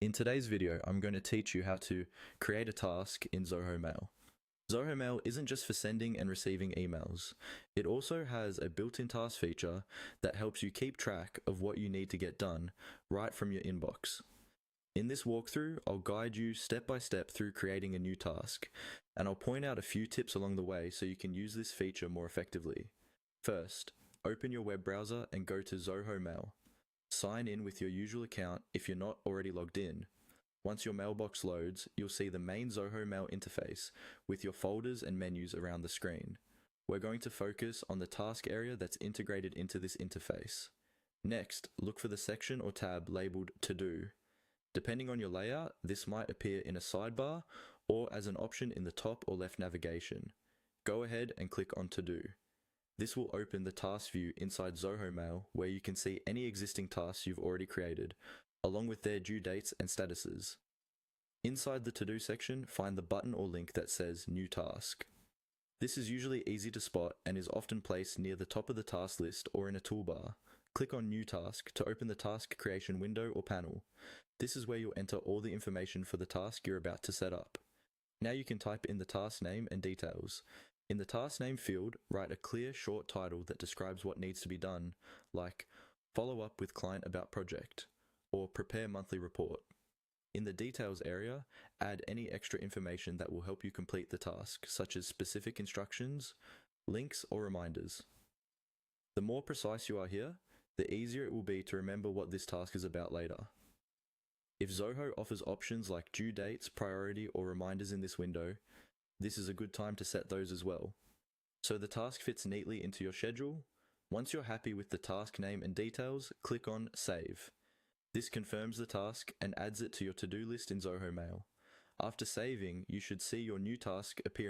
In today's video, I'm going to teach you how to create a task in Zoho Mail. Zoho Mail isn't just for sending and receiving emails. It also has a built-in task feature that helps you keep track of what you need to get done right from your inbox. In this walkthrough, I'll guide you step by step through creating a new task, and I'll point out a few tips along the way so you can use this feature more effectively. First, open your web browser and go to Zoho Mail. Sign in with your usual account if you're not already logged in. Once your mailbox loads, you'll see the main Zoho Mail interface with your folders and menus around the screen. We're going to focus on the task area that's integrated into this interface. Next, look for the section or tab labeled To Do. Depending on your layout, this might appear in a sidebar or as an option in the top or left navigation. Go ahead and click on To Do. This will open the task view inside Zoho Mail where you can see any existing tasks you've already created, along with their due dates and statuses. Inside the To Do section, find the button or link that says New Task. This is usually easy to spot and is often placed near the top of the task list or in a toolbar. Click on New Task to open the task creation window or panel. This is where you'll enter all the information for the task you're about to set up. Now you can type in the task name and details. In the task name field, write a clear, short title that describes what needs to be done, like Follow up with client about project, or Prepare monthly report. In the details area, add any extra information that will help you complete the task, such as specific instructions, links, or reminders. The more precise you are here, the easier it will be to remember what this task is about later. If Zoho offers options like due dates, priority, or reminders in this window, this is a good time to set those as well. So the task fits neatly into your schedule. Once you're happy with the task name and details, click on Save. This confirms the task and adds it to your to-do list in Zoho Mail. After saving, you should see your new task appear